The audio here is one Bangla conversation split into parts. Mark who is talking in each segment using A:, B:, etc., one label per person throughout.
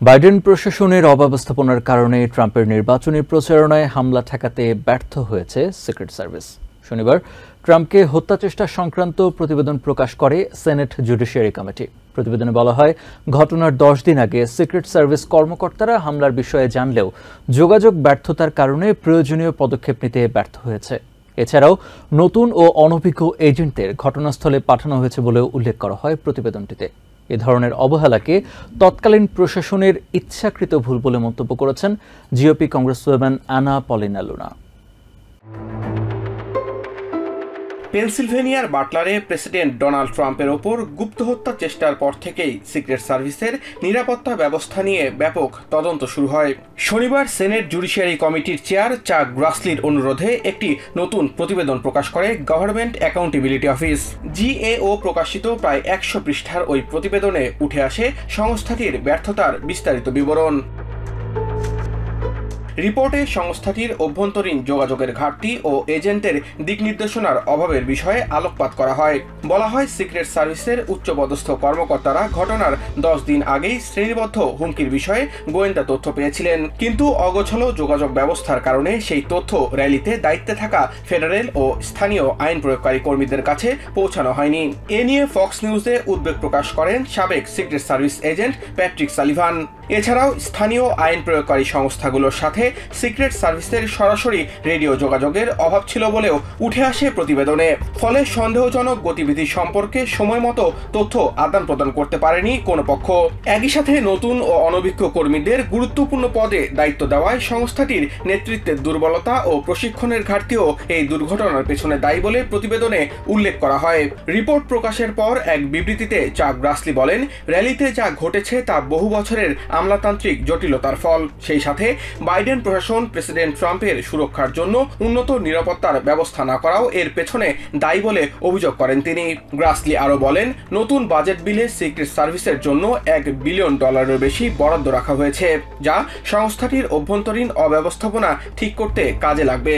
A: বাইডেন প্রশাসনের অব্যবস্থাপনার কারণে ট্রাম্পের নির্বাচনী প্রচারণায় হামলা ঠেকাতে ব্যর্থ হয়েছে সিক্রেট সার্ভিস। শনিবার ট্রাম্পকে হত্যাচেষ্টা সংক্রান্ত প্রতিবেদন প্রকাশ করে সেনেট জুডিশিয়ারি কমিটি। প্রতিবেদনে বলা হয়, ঘটনার 10 দিন আগে সিক্রেট সার্ভিস কর্মকর্তারা হামলার বিষয়ে জানলেও যোগাযোগ ব্যর্থতার কারণে প্রয়োজনীয় পদক্ষেপ নিতে ব্যর্থ হয়েছে। এছাড়াও নতুন ও অনভিজ্ঞ এজেন্টদের ঘটনাস্থলে পাঠানো হয়েছে বলেও উল্লেখ করা হয় প্রতিবেদনটিতে। এ ধরনের অবহেলাকে তৎকালীন প্রশাসনের ইচ্ছাকৃত ভুল বলে মন্তব্য করেছেন GOP congressman Anna Paulina Luna.
B: পেনসিলভেনিয়ার বাটলারে প্রেসিডেন্ট ডোনাল্ড ট্রাম্পের ওপর গুপ্ত হত্যা চেষ্টার পর থেকেই সিক্রেট সার্ভিসের নিরাপত্তা ব্যবস্থা নিয়ে ব্যাপক তদন্ত শুরু হয়। শনিবার সেনেট জুডিশিয়ারি কমিটির চেয়ার চাক গ্রাসলির অনুরোধে একটি নতুন প্রতিবেদন প্রকাশ করে গভর্নমেন্ট অ্যাকাউন্টেবিলিটি অফিস। জিএও প্রকাশিত প্রায় 100 পৃষ্ঠার ওই প্রতিবেদনে উঠে আসে সংস্থাটির ব্যর্থতার বিস্তারিত বিবরণ। রিপোর্টে সংস্থাটির অভ্যন্তরীণ যোগাযোগের ঘাটতি ও এজেন্টের দিক নির্দেশনার অভাবের বিষয়ে আলোকপাত করা হয়। বলা হয়, সিক্রেট সার্ভিসের উচ্চপদস্থ কর্মকর্তারা ঘটনার 10 দিন আগেই শ্রেণীবদ্ধ হুমকির বিষয়ে গোয়েন্দা তথ্য পেয়েছিলেন, কিন্তু অগোছালো যোগাযোগ ব্যবস্থার কারণে সেই তথ্য র্যালিতে দায়িত্বে থাকা ফেডারেল ও স্থানীয় আইন প্রয়োগকারী কর্মীদের কাছে পৌঁছানো হয়নি। এ নিয়ে ফক্স নিউজে উদ্বেগ প্রকাশ করেন সাবেক secret service agent Patrick Sullivan. এছাড়াও স্থানীয় আইন প্রয়োগকারী সংস্থাগুলোর সাথে সিক্রেট সার্ভিসের সরাসরি রেডিও যোগাযোগের অভাব ছিল বলেও উঠে আসে প্রতিবেদনে। ফলে সন্দেহজনক গতিবিধি সম্পর্কে সময়মতো তথ্য আদান প্রদান করতে পারেনি কোনো পক্ষ। একই সাথে নতুন ও অনভিজ্ঞ কর্মীদের গুরুত্বপূর্ণ পদে দায়িত্ব দেওয়ায় সংস্থাটির নেতৃত্বের দুর্বলতা ও প্রশিক্ষণের ঘাটতিও এই দুর্ঘটনার পেছনে দায়ী বলে প্রতিবেদনে উল্লেখ করা হয়। রিপোর্ট প্রকাশের পর এক বিবৃতিতে চাক গ্রাসলি বলেন, র্যালিতে যা ঘটেছে তা বহু বছরের আমলাতান্ত্রিক জটিলতার ফল। সেই সাথে বাইডেন প্রশাসন প্রেসিডেন্ট ট্রাম্পের সুরক্ষার জন্য উন্নত নিরাপত্তার ব্যবস্থা না করাও এর পেছনে দায়ী বলে অভিযোগ করেন তিনি। গ্রাসলি আরও বলেন, নতুন বাজেট বিলে সিক্রেট সার্ভিসের জন্য $1 বিলিয়ন বেশি বরাদ্দ রাখা হয়েছে, যা সংস্থাটির অভ্যন্তরীণ অব্যবস্থাপনা ঠিক করতে কাজে লাগবে।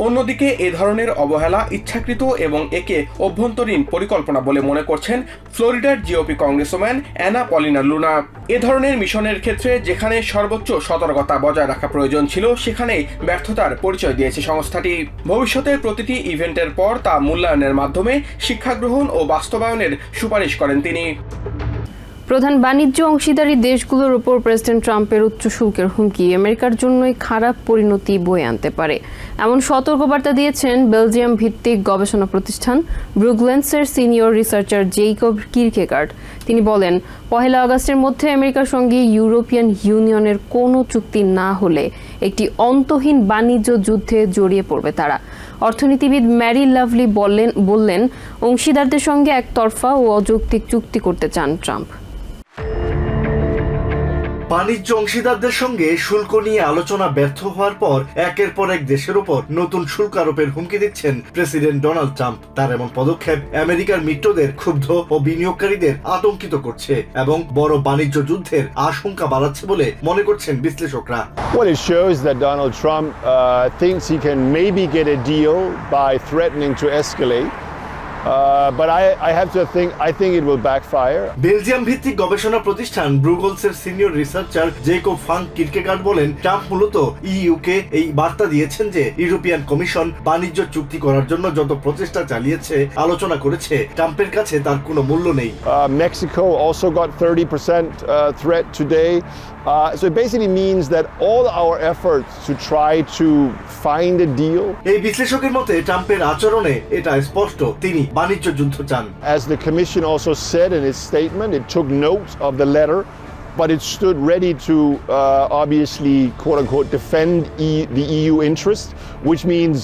B: অন্যদিকে এ ধরনের অবহেলা ইচ্ছাকৃত এবং একে অভ্যন্তরীণ পরিকল্পনা বলে মনে করছেন ফ্লোরিডার GOP congressman Anna Paulina Luna. এ ধরনের মিশনের ক্ষেত্রে যেখানে সর্বোচ্চ সতর্কতা বজায় রাখা প্রয়োজন ছিল, সেখানেই ব্যর্থতার পরিচয় দিয়েছে সংস্থাটি। ভবিষ্যতের প্রতিটি ইভেন্টের পর তা মূল্যায়নের মাধ্যমে শিক্ষা গ্রহণ ও বাস্তবায়নের সুপারিশ করেন তিনি।
C: প্রধান বাণিজ্য অংশীদারি দেশগুলোর উপর প্রেসিডেন্ট ট্রাম্পের উচ্চ শুল্কের হুমকি আমেরিকার জন্যই খারাপ পরিণতি বয়ে আনতে পারে, এমন সতর্কবার্তা দিয়েছেন বেলজিয়াম ভিত্তিক গবেষণা প্রতিষ্ঠান ব্রুগলেন্সের সিনিয়র রিসার্চার জেইকব কিরকেগার্ড। তিনি বলেন, 1 আগস্টের মধ্যে আমেরিকার সঙ্গে ইউরোপিয়ান ইউনিয়নের কোনো চুক্তি না হলে একটি অন্তহীন বাণিজ্য যুদ্ধে জড়িয়ে পড়বে তারা। অর্থনীতিবিদ ম্যারি লাভলি বললেন, অংশীদারদের সঙ্গে একতরফা ও অযৌক্তিক চুক্তি করতে চান ট্রাম্প।
D: বাণিজ্য অংশীদারদের সঙ্গে শুল্ক নিয়ে আলোচনা ব্যর্থ হওয়ার পর একের পর এক দেশের উপর নতুন শুল্ক আরোপের হুমকি দিচ্ছেন প্রেসিডেন্ট ডোনাল্ড ট্রাম্প। তার এমন পদক্ষেপ আমেরিকার মিত্রদের ক্ষুব্ধ ও বিনিয়োগকারীদের আতঙ্কিত করছে এবং বড় বাণিজ্য যুদ্ধের আশঙ্কা বাড়াচ্ছে বলে মনে করছেন বিশ্লেষকরা।
E: Well, it shows that Donald Trump thinks he can maybe get a deal by threatening to escalate. But I think it will backfire.
D: Belgium ভিত্তিক গবেষণা প্রতিষ্ঠান ব্রুগলসের সিনিয়র রিসার্চার জেইকব ফাং কিরকেগার্ড বলেন, ট্রাম্প মূলত ইইউকে এই বার্তা দিয়েছেন যে ইউরোপিয়ান কমিশন বাণিজ্য চুক্তি করার জন্য যত প্রচেষ্টা চালিয়েছে, আলোচনা করেছে, ট্রাম্পের কাছে তার কোনো মূল্য নেই।
E: Mexico also got 30% threat today. So it basically means that all our efforts to try to find a deal.
D: এই বিশ্লেষকের মতে ট্রাম্পের আচরণে এটা স্পষ্ট তিনি বাণিজ্য যুদ্ধ চান।
E: As the commission also said in its statement, it took note of the letter, but it stood ready to obviously quote unquote defend the EU interest, which means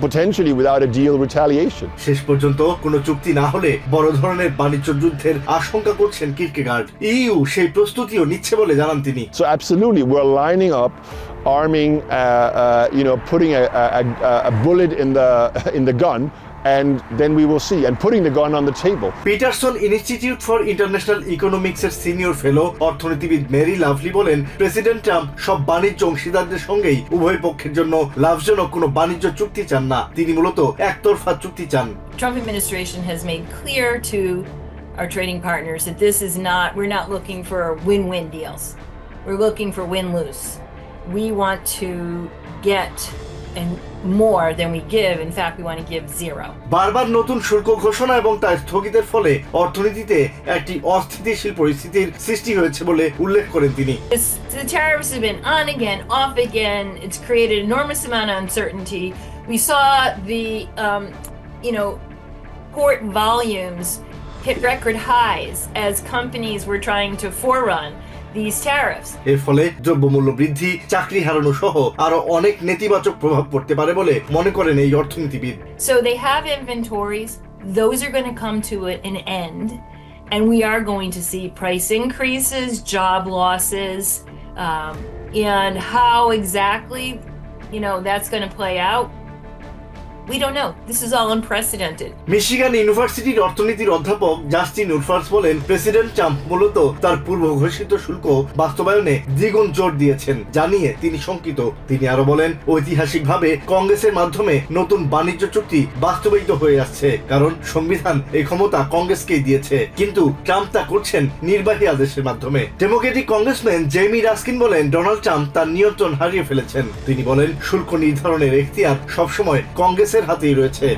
E: potentially without a deal retaliation.
D: শেষ পর্যন্ত কোনো চুক্তি না হলে বড় ধরনের বাণিজ্য যুদ্ধের আশঙ্কা করছেন কিরকেগার্ড। ইইউ সেই প্রস্তুতিও নিচ্ছে বলে জানান তিনি।
E: So absolutely we're lining up, arming putting a bullet in the gun, and then we will see, and putting the gun on the table.
D: Peterson Institute for International ইকোনমিক্সের সিনিয়র ফেলো অর্থনীতিবিদ মেরি লাভলি বলেন, প্রেসিডেন্ট ট্রাম্প সব বাণিজ্য অংশীদারদের সঙ্গেই উভয় পক্ষের জন্য লাভজনক কোনো বাণিজ্য চুক্তি চান না, তিনি মূলত একতরফা চুক্তি চান।
F: Trump administration has made clear to our trading partners that we're not looking for win-win deals. We're looking for win-lose. We want to get and more than we give. In fact, we want to give zero.
D: বারবার নতুন শুল্ক ঘোষণা এবং তার স্থগিতের ফলে অর্থনীতিতে একটি অস্থিতিশীল পরিস্থিতির সৃষ্টি হয়েছে বলে উল্লেখ করেন তিনি।
F: The tariffs have been on again, off again. It's created enormous amount of uncertainty. We saw the port volumes hit record highs as companies were trying to forerun these tariffs.
D: এর ফলে দ্রব্যমূল্য বৃদ্ধি, চাকরি হারানো সহ আরো অনেক নেতিবাচক প্রভাব পড়তে পারে বলে মনে করেন এই অর্থনীতিবিদ।
F: So they have inventories. Those are going to come to an end, and we are going to see price increases, job losses, and how exactly, that's going to play out. We don't know. This is all unprecedented.
D: Michigan ইউনিভার্সিটির অর্থনীতির অধ্যাপক জাস্টিন উরফার্স বলেন, প্রেসিডেন্ট ট্রাম্প মূলত তার পূর্ব ঘোষিত শুল্ক বাস্তবায়নে দ্বিগুণ জোর দিয়েছেন, জানিয়ে তিনি শঙ্কিত। তিনি আরো বলেন, ঐতিহাসিকভাবে কংগ্রেসের মাধ্যমে নতুন বাণিজ্য চুক্তি বাস্তবায়িত হয়ে আসছে, কারণ সংবিধান এই ক্ষমতা কংগ্রেসকেই দিয়েছে, কিন্তু ট্রাম্প তা করছেন নির্বাহী আদেশের মাধ্যমে। ডেমোক্রেটিক কংগ্রেসম্যান জেমি রাস্কিন বলেন, ডোনাল্ড ট্রাম্প তার নিয়ন্ত্রণ হারিয়ে ফেলেছেন। তিনি বলেন, শুল্ক নির্ধারণের এখতিয়ার সবসময় কংগ্রেস হাতেই রয়েছে।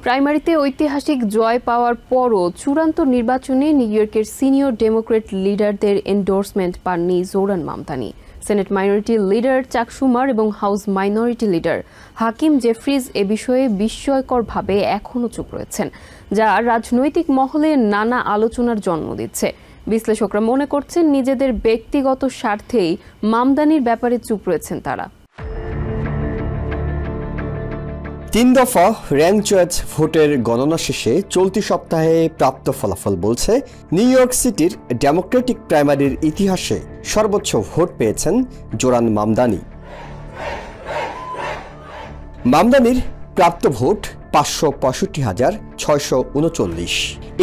C: প্রাইমারিতে ঐতিহাসিক জয় পাওয়ার পরও চূড়ান্ত নির্বাচনে নিউ ইয়র্কের সিনিয়র ডেমোক্রেট লিডারদের এন্ডোর্সমেন্ট পাননি Zohran Mamdani. Senate minority leader Chuck Schumer এবং house minority leader Hakeem Jeffries এ বিষয়ে বিস্ময়করভাবে এখনও চুপ রয়েছেন, যা রাজনৈতিক মহলে নানা আলোচনার জন্ম দিচ্ছে। বিশ্লেষকরা মনে করছেন, নিজেদের ব্যক্তিগত স্বার্থেই মামদানির ব্যাপারে চুপ রয়েছেন তারা।
G: 3 দফা র্যাঙ্ক চয়েস ভোটের গণনা শেষে চলতি সপ্তাহে প্রাপ্ত ফলাফল বলছে, নিউ ইয়র্ক সিটির ডেমোক্রেটিক প্রাইমারির ইতিহাসে সর্বোচ্চ ভোট পেয়েছেন জোরান মামদানি। মামদানির প্রাপ্ত ভোট 565,639।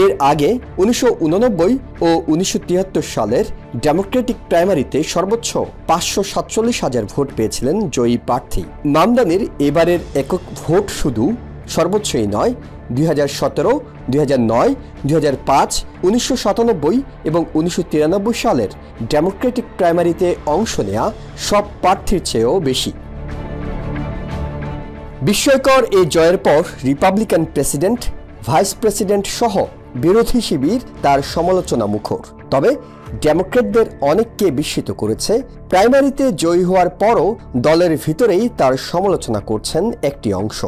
G: এর আগে 1989 ও 1973 সালের ডেমোক্রেটিক প্রাইমারিতে সর্বোচ্চ 547,000 ভোট পেয়েছিলেন জয়ী প্রার্থী। মামদানির এবারের একক ভোট শুধু সর্বোচ্চই নয়, 2017, 2009, 2005, 1997 এবং 1993 সালের ডেমোক্রেটিক প্রাইমারিতে অংশ নেয়া সব প্রার্থীর চেয়েও বেশি। বিস্ময়কর এই জয়ের পর রিপাবলিকান প্রেসিডেন্ট, ভাইস প্রেসিডেন্ট সহ বিরোধী শিবির তার সমালোচনা মুখর। তবে ডেমোক্রেটদের অনেককে বিস্মিত করেছে, প্রাইমারিতে জয়ী হওয়ার পরও দলের ভিতরেই তার সমালোচনা করছেন একটি অংশ।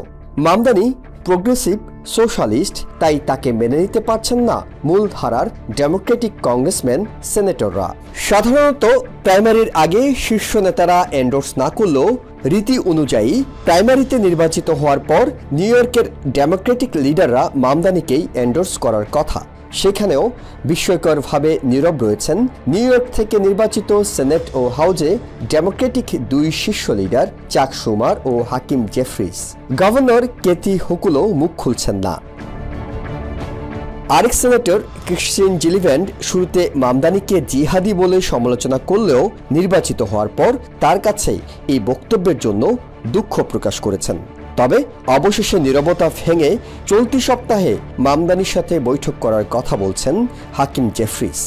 G: মামদানি প্রোগ্রেসিভ সোশ্যালিস্ট, তাই তাকে মেনে নিতে পারছেন না মূলধারার ডেমোক্রেটিক কংগ্রেসম্যান, সেনেটররা। সাধারণত প্রাইমারির আগে শীর্ষ নেতারা এন্ডোর্স না করলেও রীতি অনুযায়ী প্রাইমারিতে নির্বাচিত হওয়ার পর নিউ ইয়র্কের ডেমোক্রেটিক লিডাররা মামদানিকেই এন্ডোর্স করার কথা। সেখানেও বিস্ময়করভাবে নীরব রয়েছেন নিউ ইয়র্ক থেকে নির্বাচিত সেনেট ও হাউজে ডেমোক্রেটিক 2 শীর্ষ লিডার চাক শুমার ও হাকিম জেফ্রিজ। গভর্নর কেথি হুকুলও মুখ খুলছেন না। আরেক সেনেটর ক্রিশ্চিয়ান জিলিভ্যান্ড শুরুতে মামদানিকে জিহাদি বলে সমালোচনা করলেও নির্বাচিত হওয়ার পর তার কাছে এই বক্তব্যের জন্য দুঃখ প্রকাশ করেছেন। তবে অবশেষে নীরবতা ভেঙে চলতি সপ্তাহে মামদানির সাথে বৈঠক করার কথা বলছেন হাকিম জেফ্রিজ।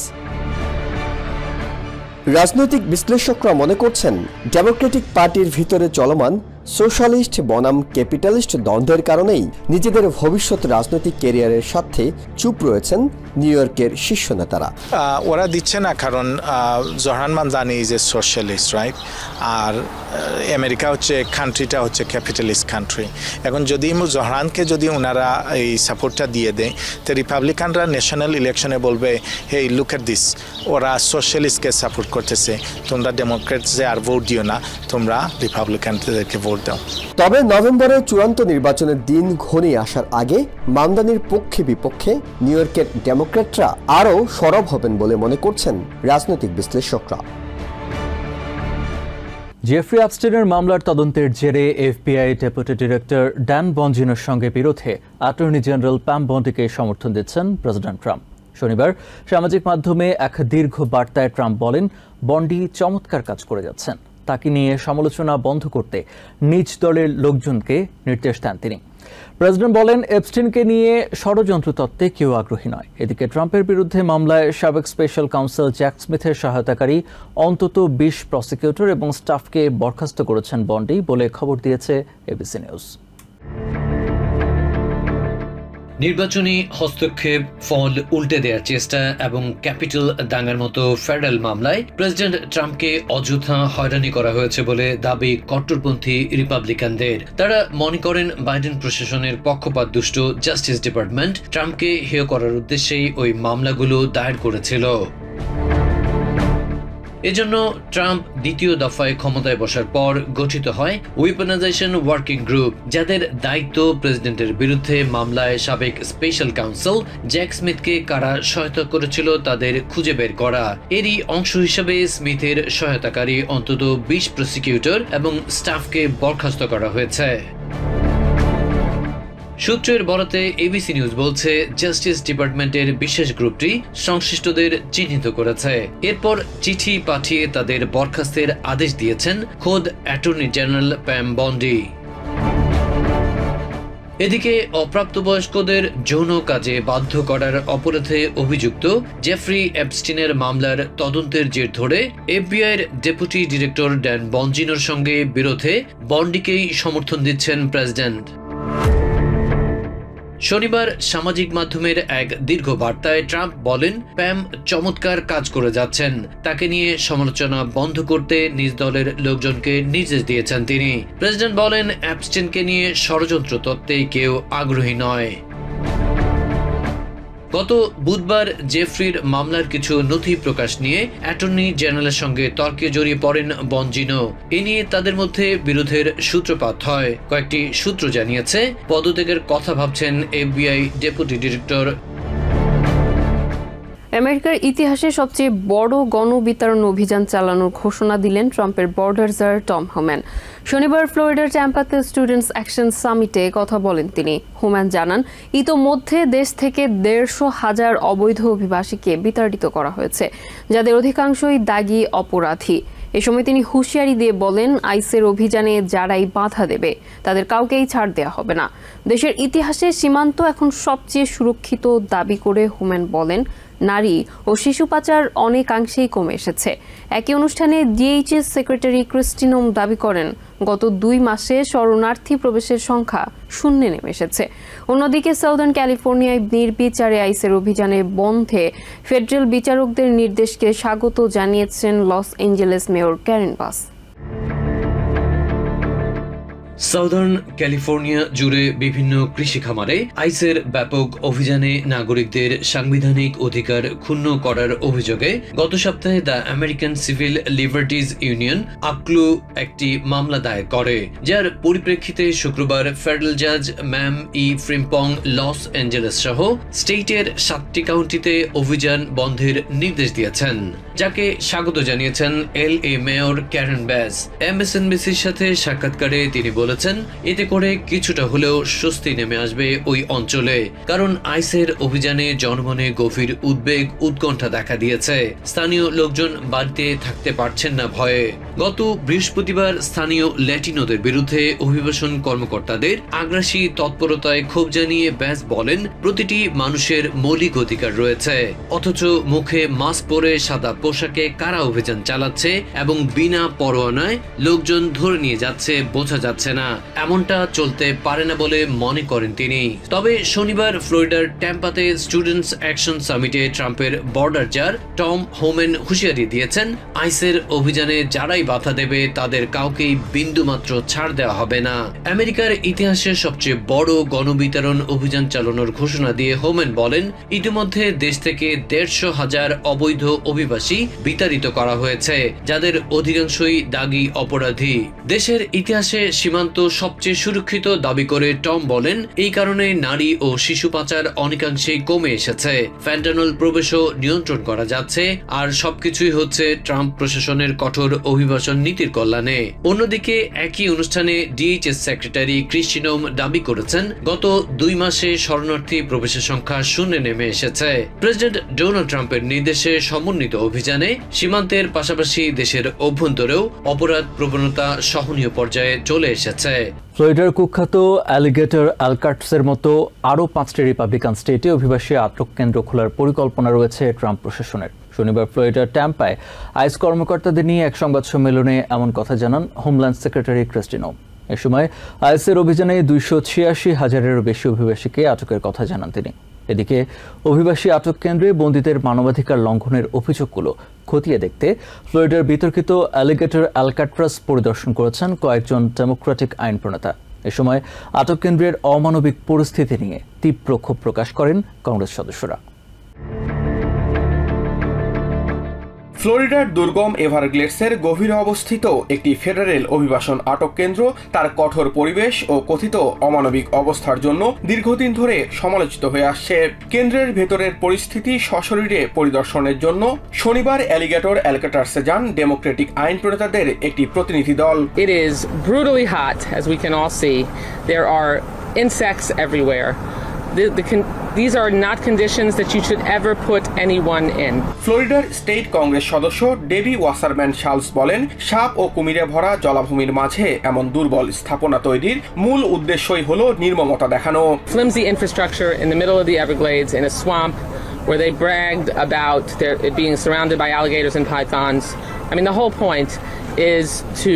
G: রাজনৈতিক বিশ্লেষকরা মনে করছেন, ডেমোক্রেটিক পার্টির ভিতরে চলমান সোশ্যালিস্ট বনাম ক্যাপিটালিস্ট দ্বন্দ্বের কারণেই নিজেদের ভবিষ্যৎ রাজনৈতিক ক্যারিয়ারের সাথে চুপ রয়েছেন নিউ ইয়র্কের শীর্ষ নেতারা।
H: ওরা দিচ্ছে না কারণ Zohran Mamdani is a socialist, right? আর আমেরিকা হচ্ছে কান্ট্রিটা হচ্ছে ক্যাপিটালিস্ট কান্ট্রি। এখন যদি জোরানকে যদি ওনারা এই সাপোর্টটা দিয়ে দেয়, তো রিপাবলিকানরা ন্যাশনাল ইলেকশনে বলবে, হেই লুক এট দিস, ওরা সোশ্যালিস্টকে সাপোর্ট করতেছে, তোমরা ডেমোক্রেটসে আর ভোট দিও না, তোমরা রিপাবলিকানদেরকে ভোট দাও।
G: তবে নভেম্বরে চূড়ান্ত নির্বাচনের দিন ঘনিয়ে আসার আগে মামদানির পক্ষে বিপক্ষে নিউ ইয়র্কের ডেমোক্রেটরা আরও সরব হবেন বলে মনে করছেন রাজনৈতিক বিশ্লেষকরা।
A: জেফ্রি আপস্টেনের মামলার তদন্তের জেরে এফবিআই ডেপুটি ডিরেক্টর ড্যান বঞ্জিনোর সঙ্গে বিরোধে অ্যাটর্নি জেনারেল প্যাম বন্ডিকে সমর্থন দিচ্ছেন প্রেসিডেন্ট ট্রাম্প। শনিবার সামাজিক মাধ্যমে এক দীর্ঘ বার্তায় ট্রাম্প বলেন, বন্ডি চমৎকার কাজ করে যাচ্ছেন। তাকে নিয়ে সমালোচনা বন্ধ করতে নিজ দলের লোকজনকে নির্দেশ দেন তিনি। প্রেসিডেন্ট বলেন, এপস্টিনকে নিয়ে ষড়যন্ত্র তত্ত্বে কেউ আগ্রহী নয়। এদিকে ট্রাম্পের বিরুদ্ধে মামলায় সাবেক স্পেশাল কাউন্সিল জ্যাক স্মিথের সহায়তাকারী অন্তত 20 প্রসিকিউটর এবং স্টাফকে বরখাস্ত করেছেন বন্ডি বলে খবর দিয়েছে এবিসি নিউজ।
I: নির্বাচনী হস্তক্ষেপ, ফল উল্টে দেওয়ার চেষ্টা এবং ক্যাপিটাল দাঙ্গার মতো ফেডারেল মামলায় প্রেসিডেন্ট ট্রাম্পকে অযথা হয়রানি করা হয়েছে বলে দাবি কট্টরপন্থী রিপাবলিকানদের। তারা মনে করেন বাইডেন প্রশাসনের পক্ষপাতদুষ্ট জাস্টিস ডিপার্টমেন্ট ট্রাম্পকে হেয় করার উদ্দেশ্যেই ওই মামলাগুলো দায়ের করেছিল। এজন্য ট্রাম্প দ্বিতীয় দফায় ক্ষমতায় বসার পর গঠিত হয় ওয়েপনাইজেশন ওয়ার্কিং গ্রুপ, যাদের দায়িত্ব প্রেসিডেন্টের বিরুদ্ধে মামলায় সাবেক স্পেশাল কাউন্সিল জ্যাক স্মিথকে কারা সহায়তা করেছিল তাদের খুঁজে বের করা। এরই অংশ হিসেবে স্মিথের সহায়তাকারী অন্তত 20 প্রসিকিউটর এবং স্টাফকে বরখাস্ত করা হয়েছে। সূত্রের বরাতে এবিসি নিউজ বলছে, জাস্টিস ডিপার্টমেন্টের বিশেষ গ্রুপটি সংশ্লিষ্টদের চিহ্নিত করেছে। এরপর চিঠি পাঠিয়ে তাদের বরখাস্তের আদেশ দিয়েছেন খোদ অ্যাটর্নি জেনারেল প্যাম বন্ডি। এদিকে অপ্রাপ্তবয়স্কদের যৌন কাজে বাধ্য করার অপরাধে অভিযুক্ত জেফ্রি এপস্টিনের মামলার তদন্তের জের ধরে এফবিআইয়ের ডেপুটি ডিরেক্টর ড্যান বঞ্জিনোর সঙ্গে বিরোধে বন্ডিকেই সমর্থন দিচ্ছেন প্রেসিডেন্ট। শনিবার সামাজিক মাধ্যমের এক দীর্ঘ বার্তায় ট্রাম্প বলেন, প্যাম চমৎকার কাজ করে যাচ্ছেন। তাকে নিয়ে সমালোচনা বন্ধ করতে নিজ দলের লোকজনকে নির্দেশ দিয়েছেন তিনি। প্রেসিডেন্ট বলেন, এপস্টিনকে নিয়ে ষড়যন্ত্র তত্ত্বে কেউ আগ্রহী নয়। গত বুধবার জেফ্রির মামলার কিছু নথি প্রকাশ নিয়ে অ্যাটর্নি জেনারেলের সঙ্গে তর্কে জড়িয়ে পড়েন বঞ্জিনো। এ নিয়ে তাদের মধ্যে বিরোধের সূত্রপাত হয়। কয়েকটি সূত্র জানিয়েছে, পদত্যাগের কথা ভাবছেন এফবিআই ডেপুটি ডিরেক্টর।
C: আমেরিকার ইতিহাসে সবচেয়ে বড় গণবিতরণ অভিযান চালানোর ঘোষণা দিলেন ট্রাম্পের বর্ডার জার টম হোম্যান। শনিবার ফ্লোরিডার ট্যাম্পাতে স্টুডেন্টস অ্যাকশন সামিটে কথা বলেন তিনি। হোম্যান জানান, ইতোমধ্যে দেশ থেকে 150,000 অবৈধ অভিবাসীকে বিতাড়িত করা হয়েছে, যাদের অধিকাংশই দাগী অপরাধী। এ সময় তিনি হুঁশিয়ারি দিয়ে বলেন, আইসের অভিযানে যারাই বাধা দেবে তাদের কাউকেই ছাড় দেওয়া হবে না। দেশের ইতিহাসে সীমান্ত এখন সবচেয়ে সুরক্ষিত দাবি করে হোম্যান বলেন, নারী ও শিশু পাচার অনেকাংশেই কমে এসেছে। একই অনুষ্ঠানে ডিএইচএস সেক্রেটারি ক্রিস্টিনোম দাবি করেন, গত 2 মাসে শরণার্থী প্রবেশের সংখ্যা শূন্যে নেমে এসেছে। অন্যদিকে সাউদার্ন ক্যালিফোর্নিয়ায় নির্বিচারে আইসের অভিযানে বন্ধে ফেডারেল বিচারকদের নির্দেশকে স্বাগত জানিয়েছেন লস এঞ্জেলেস মেয়র ক্যারেন বাস।
I: সাউদার্ন ক্যালিফোর্নিয়া জুড়ে বিভিন্ন কৃষি খামারে আইসের ব্যাপক অভিযানে নাগরিকদের সাংবিধানিক অধিকার ক্ষুণ্ণ করার অভিযোগে গত সপ্তাহে the American civil liberties union Aklu একটি মামলা দায়ের করে, যার পরিপ্রেক্ষিতে শুক্রবার ফেডারেল জাজ ম্যাম ই ফ্রিম্পং লস অ্যাঞ্জেলেস সহ স্টেটের 7টি কাউন্টিতে অভিযান বন্ধের নির্দেশ দিয়েছেন, যাকে স্বাগত জানিয়েছেন LA মেয়র ক্যারেন ব্যাস। MSNBCর সাথে সাক্ষাৎকারে তিনি বলেছেন, এতে করে কিছুটা হলেও স্বস্তি নেমে আসবে ওই অঞ্চলে, কারণ আইসের অভিযানে জনমনে গভীর উদ্বেগ উৎকণ্ঠা দেখা দিয়েছে। স্থানীয় লোকজন বাড়িতে থাকতে পারছেন না ভয়ে। গত বৃহস্পতিবার স্থানীয় ল্যাটিনোদের বিরুদ্ধে অভিবাসন কর্মকর্তাদের আগ্রাসী তৎপরতায় ক্ষোভ জানিয়ে ব্যাস বলেন, প্রতিটি মানুষের মৌলিক অধিকার রয়েছে, অথচ মুখে মাস্ক পরে সাদা পোশাকে কারা অভিযান চালাচ্ছে এবং বিনা পরোয়ানায় লোকজন ধরে নিয়ে যাচ্ছে বোঝা যাচ্ছে না। এমনটা চলতে পারে না বলে মনে করেন তিনি। তবে শনিবার ফ্লোরিডার ট্যাম্পাতে স্টুডেন্টস অ্যাকশন সামিটে ট্রাম্পের বর্ডার জার টম হোম্যান হুঁশিয়ারি দিয়েছেন, আইসের অভিযানে যারাই বাধা দেবে তাদের কাউকেই বিন্দুমাত্র ছাড় দেওয়া হবে না। আমেরিকার ইতিহাসে সবচেয়ে বড় গণবিতরণ অভিযান চালানোর ঘোষণা দিয়ে হোম্যান বলেন, ইতিমধ্যে দেশ থেকে 150,000 অবৈধ অভিবাসী বিতাড়িত করা হয়েছে, যাদের অধিকাংশই দাগী অপরাধী। দেশের ইতিহাসে সীমান্ত সবচেয়ে সুরক্ষিত দাবি করে টম বলেন, এই কারণে নারী ও শিশু পাচার অনেকাংশেই কমে এসেছে, ফ্যান্টানল প্রবেশও নিয়ন্ত্রণ করা যাচ্ছে, আর সবকিছুই হচ্ছে ট্রাম্প প্রশাসনের কঠোর অভিবাসী অভিবাসন নীতির কল্যাণে। অন্যদিকে একই অনুষ্ঠানে ডিএইচএস সেক্রেটারি ক্রিস্টি নোম দাবি করেছেন গত 2 মাসে শরণার্থী প্রবেশের সংখ্যা শূন্যে নেমে এসেছে। প্রেসিডেন্ট ডোনাল্ড ট্রাম্পের নির্দেশে সমন্বিত অভিযানে সীমান্তের পাশাপাশি দেশের অভ্যন্তরেও অপরাধ প্রবণতা সহনীয় পর্যায়ে চলে এসেছে।
A: ফ্লোরিডার কুখ্যাত অ্যালিগেটর অ্যালকাটসের মতো আরও 5টি রিপাবলিকান স্টেটে অভিবাসী আটক কেন্দ্র খোলার পরিকল্পনা রয়েছে ট্রাম্প প্রশাসনের। শনিবার ফ্লোরিডার ট্যাম্পায় আইস কর্মকর্তাদের নিয়ে এক সংবাদ সম্মেলনে এমন কথা জানান হোমল্যান্ড সেক্রেটারি ক্রিস্টি নোম। এ সময় আইসের অভিযানে 286,000-এরও বেশি অভিবাসীকে আটকের কথা জানান তিনি। এদিকে অভিবাসী আটক কেন্দ্রে বন্দীদের মানবাধিকার লঙ্ঘনের অভিযোগগুলো খতিয়ে দেখতে ফ্লোরিডার বিতর্কিত অ্যালিগেটর অ্যালকাট্রাস পরিদর্শন করেছেন কয়েকজন ডেমোক্রেটিক আইন প্রণেতা। এ সময় আটক কেন্দ্রের অমানবিক পরিস্থিতি নিয়ে তীব্র ক্ষোভ প্রকাশ করেন কংগ্রেস সদস্যরা।
B: ফ্লোরিডার দুর্গম এভারগ্লেডসের গভীরে অবস্থিত একটি ফেডারেল অভিবাসন আটক কেন্দ্র তার কঠোর পরিবেশ ও কথিত অমানবিক অবস্থার জন্য দীর্ঘদিন ধরে সমালোচিত হয়ে আসছে। কেন্দ্রের ভেতরের পরিস্থিতি সশরীরে পরিদর্শনের জন্য শনিবার অ্যালিগেটর অ্যালকাটার্সে যান ডেমোক্রেটিক আইন প্রণেতাদের একটি প্রতিনিধি দল।
J: It is brutally hot, as we can all see. There are insects everywhere. These are not conditions that you should ever put anyone in.
B: ফ্লোরিডার স্টেট কংগ্রেস সদস্য ডেবি ওয়াসারম্যান শার্লস বলেন, সাপ ও কুমিরে ভরা জলাভূমির মাঝে এমন দুর্বল স্থাপনা তৈরির মূল উদ্দেশ্যই হলো নির্মমতা দেখানো।
J: Flimsy infrastructure in the middle of the Everglades in a swamp where they bragged about it being surrounded by alligators and pythons. I mean, the whole point is to,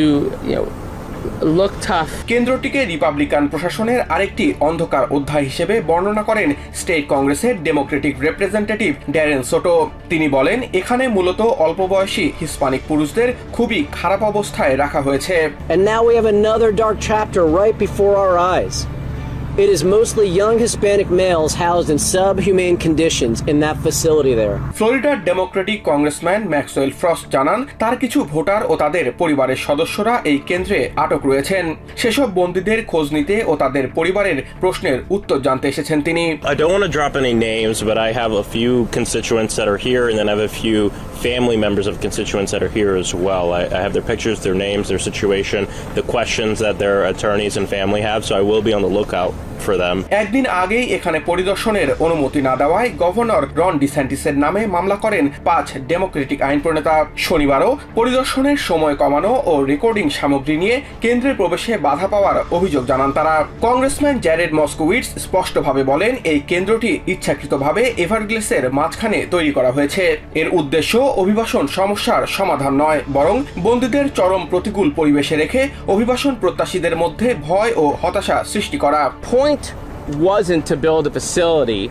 J: look tough.
B: কেন্দ্রটিকে রিপাবলিকান প্রশাসনের আরেকটি অন্ধকার অধ্যায় হিসেবে বর্ণনা করেন স্টেট কংগ্রেসের ডেমোক্রেটিক রিপ্রেজেন্টেটিভ ড্যারেন সোটো। তিনি বলেন, এখানে মূলত অল্প বয়সী হিস্পানিক পুরুষদের খুবই খারাপ অবস্থায় রাখা হয়েছে।
K: And now we have another dark chapter right before our eyes. It is mostly young Hispanic males housed in subhumane conditions in that facility there.
B: ফ্লোরিডার ডেমোক্রেটিক কংগ্রেসম্যান ম্যাক্সওয়েল ফ্রস্ট জানান, তার কিছু ভোটার ও তাদের পরিবারের সদস্যরা এই কেন্দ্রে আটক রয়েছেন। সেসব বন্দীদের খোঁজ নিতে ও তাদের পরিবারের প্রশ্নের উত্তর জানতে এসেছেন তিনি।
L: I don't want to drop any names, but I have a few constituents that are here, and then I have a few family members of constituents that are here as well. I have their pictures, their names, their situation, the questions that their attorneys and family have, so I will be on the lookout for them.
B: একদিন আগেই এখানে পরিদর্শনের অনুমতি না দেওয়ায় গভর্নর রন ডিসেন্টিসের নামে মামলা করেন 5 ডেমোক্রেটিক আইন প্রণেতা। শনিবারও পরিদর্শনের সময় কমানো ও রেকর্ডিং সামগ্রী নিয়ে কেন্দ্রে প্রবেশে বাধা পাওয়ার অভিযোগ জানান তারা। কংগ্রেসম্যান জ্যারেড মস্কোউইটস স্পষ্টভাবে বলেন, এই কেন্দ্রটি ইচ্ছাকৃতভাবে এভারগ্লেসের মাঝখানে তৈরি করা হয়েছে। এর উদ্দেশ্য অভিবাসন সমস্যার সমাধান নয়, বরং বন্দীদের চরম প্রতিকূল পরিবেশে রেখে অভিবাসন প্রত্যাশীদের মধ্যে ভয় ও হতাশা সৃষ্টি করা।
J: Point wasn't to build a facility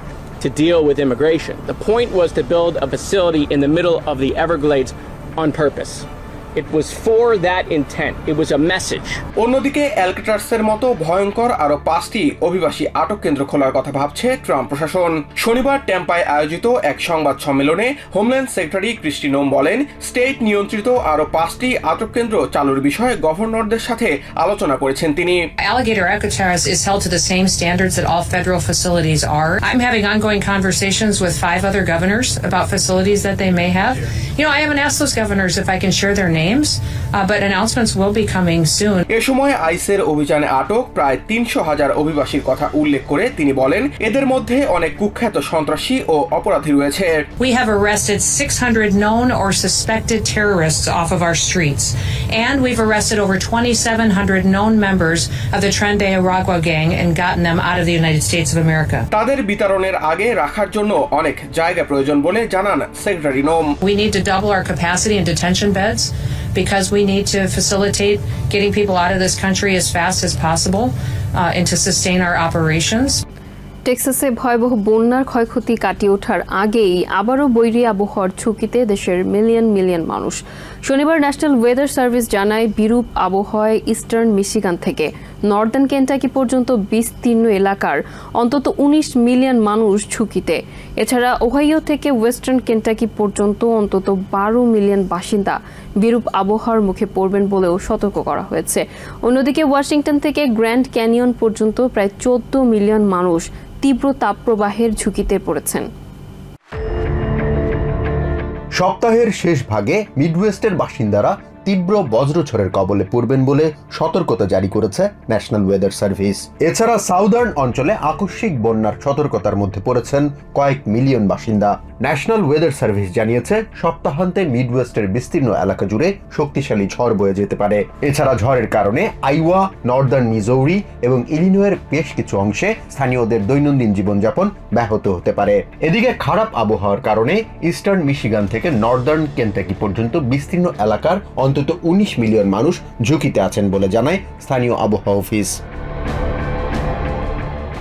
J: to deal with immigration. The point was to build a facility in the middle of the Everglades on purpose. It was for that intent. It was a message.
B: অন্যদিকে অ্যালকাটার্সের মতো ভয়ঙ্কর আরো 5টি অভিবাসী আটক কেন্দ্র খোলার কথা ভাবছে ট্রাম্প প্রশাসন। শনিবার ট্যাম্পায় আয়োজিত এক সংবাদ সম্মেলনে হোমল্যান্ড সেক্রেটারি ক্রিস্টি নোম বলেন, স্টেট নিয়ন্ত্রিত আরো 5টি আটক কেন্দ্র চালুর বিষয়ে গভর্নরদের সাথে আলোচনা করেছেন তিনি।
M: Alligator Alcatraz is held to the same standards that all federal facilities are. I'm having ongoing conversations with 5 other governors about facilities that they may have. I haven't asked those governors if I can share their names, but announcements will be coming soon.
B: এ সময় আইসের অভিযানে আটক প্রায় 300,000 অভিবাসীর কথা উল্লেখ করে তিনি বলেন, এদের মধ্যে অনেক কুখ্যাত সন্ত্রাসী ও অপরাধী রয়েছে।
M: We have arrested 600 known or suspected terrorists off of our streets, and we've arrested over 2,700 known members of the Tren de Aragua gang and gotten them out of the United States of America.
B: তাদের বিতরণের আগে রাখার জন্য অনেক জায়গা প্রয়োজন বলে জানান সেক্রেটারি নোম।
M: We need to double our capacity in detention beds because we need to facilitate getting people out of this country as fast as possible and to sustain our operations.
C: টেক্সাসে ভয়াবহ বন্যার ক্ষয়ক্ষতি কাটিয়ে ওঠার আগেই আবারও বৈরী আবহাওয়ার ঝুঁকিতে দেশের মিলিয়ন মানুষ। শনিবার ন্যাশনাল ওয়েদার সার্ভিস জানায়, বিরূপ আবহাওয়ায় ইস্টার্ন মিশিগান থেকে নর্দার্ন কেন্টাকি পর্যন্ত বিস্তীর্ণ এলাকার অন্তত 19 মিলিয়ন মানুষ ঝুঁকিতে। এছাড়া ওহাইও থেকে ওয়েস্টার্ন কেন্টাকি পর্যন্ত অন্তত 12 মিলিয়ন বাসিন্দা বিরূপ আবহাওয়ার মুখে পড়বেন বলেও সতর্ক করা হয়েছে। অন্যদিকে ওয়াশিংটন থেকে গ্র্যান্ড ক্যানিয়ন পর্যন্ত প্রায় 14 মিলিয়ন মানুষ তীব্র তাপপ্রবাহের ঝুঁকিতে পড়েছেন।
N: সপ্তাহের শেষ ভাগে মিডওয়েস্টের বাসিন্দারা তীব্র বজ্রঝড়ের কবলে পড়বেন বলে সতর্কতা জারি করেছে ন্যাশনাল ওয়েদার সার্ভিস। এছাড়া সাউদার্ন অঞ্চলে আকস্মিক বন্যার সতর্কতার মধ্যে পড়েছেন কয়েক মিলিয়ন বাসিন্দা। ন্যাশনাল ওয়েদার সার্ভিস জানিয়েছে সপ্তাহান্তে মিডওয়েস্টের বিস্তীর্ণ এলাকা জুড়ে শক্তিশালী ঝড় বয়ে যেতে পারে। এছাড়া ঝড়ের কারণে আইওয়া, নর্দার্ন মিজৌরি এবং ইলিনয়ের বেশ কিছু অংশে স্থানীয়দের দৈনন্দিন জীবনযাপন ব্যাহত হতে পারে। এদিকে খারাপ আবহাওয়ার কারণে ইস্টার্ন মিশিগান থেকে নর্দার্ন কেন্টাকি পর্যন্ত বিস্তীর্ণ এলাকার অন্তত 19 মিলিয়ন মানুষ ঝুঁকিতে আছেন বলে জানায় স্থানীয় আবহাওয়া অফিস।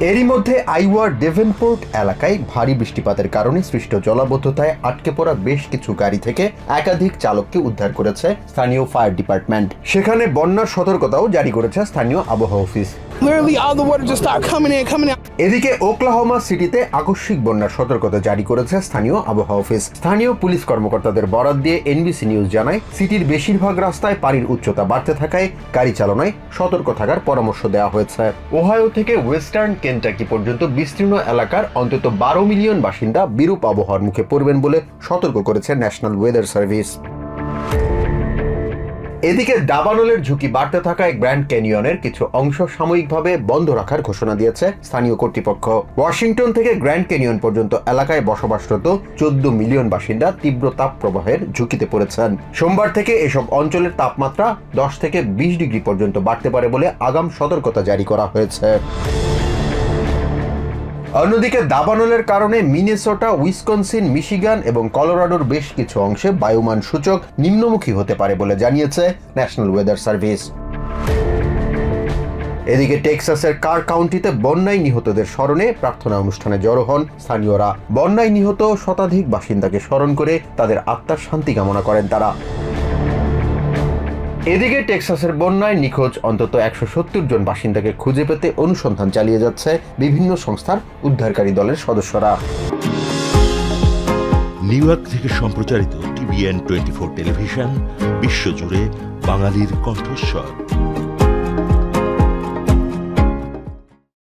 N: এরই মধ্যে আইওয়ার ডেভেনপোর্ট এলাকায় ভারী বৃষ্টিপাতের কারণে সৃষ্ট জলাবদ্ধতায় আটকে পড়া বেশ কিছু গাড়ি থেকে একাধিক চালককে উদ্ধার করেছে স্থানীয় ফায়ার ডিপার্টমেন্ট। সেখানে বন্যার সতর্কতাও জারি করেছে স্থানীয় আবহাওয়া অফিস। এদিকে ওকলাহোমা সিটিতে আকস্মিক বন্যার সতর্কতা জারি করেছে স্থানীয় আবহাওয়া অফিস। স্থানীয় পুলিশ কর্মকর্তাদের বরাত দিয়ে এনবিসি নিউজ জানায়, সিটির বেশিরভাগ রাস্তায় পানির উচ্চতা বাড়তে থাকায় গাড়ি চালনায় সতর্ক থাকার পরামর্শ দেওয়া হয়েছে। ওহাইও থেকে ওয়েস্টার্ন কেন্টাকি পর্যন্ত বিস্তীর্ণ এলাকার অন্তত 12 মিলিয়ন বাসিন্দা বিরূপ আবহাওয়ার মুখে পড়বেন বলে সতর্ক করেছে ন্যাশনাল ওয়েদার সার্ভিস। এদিকে দাবানলের ঝুঁকি বাড়তে থাকায় গ্র্যান্ড ক্যানিয়নের কিছু অংশ সাময়িকভাবে বন্ধ রাখার ঘোষণা দিয়েছে স্থানীয় কর্তৃপক্ষ। ওয়াশিংটন থেকে গ্র্যান্ড ক্যানিয়ন পর্যন্ত এলাকায় বসবাসরত 14 মিলিয়ন বাসিন্দা তীব্র তাপ প্রবাহের ঝুঁকিতে পড়েছেন। সোমবার থেকে এসব অঞ্চলের তাপমাত্রা 10 থেকে 20 ডিগ্রি পর্যন্ত বাড়তে পারে বলে আগাম সতর্কতা জারি করা হয়েছে। অন্যদিকে দাবানলের কারণে মিনেসোটা, উইসকনসিন, মিশিগান এবং কলোরাডোর বেশ কিছু অংশে বায়ুমান সূচক নিম্নমুখী হতে পারে বলে জানিয়েছে ন্যাশনাল ওয়েদার সার্ভিস। এদিকে টেক্সাসের কার কাউন্টিতে বন্যায় নিহতদের স্মরণে প্রার্থনা অনুষ্ঠানে জড়ো হন স্থানীয়রা। বন্যায় নিহত শতাধিক বাসিন্দাকে স্মরণ করে তাদের আত্মার শান্তি কামনা করেন তারা। এদিকে টেক্সাসের বন্যায় নিখোঁজ অন্তত 170 জন বাসিন্দাকে খুঁজে পেতে অনুসন্ধান চালিয়ে যাচ্ছে বিভিন্ন সংস্থার উদ্ধারকারী দলের সদস্যরা।
O: নিউ ইয়র্ক থেকে সম্প্রচারিত TVN 24 টেলিভিশন বিশ্বজুড়ে বাঙালির কণ্ঠস্বর।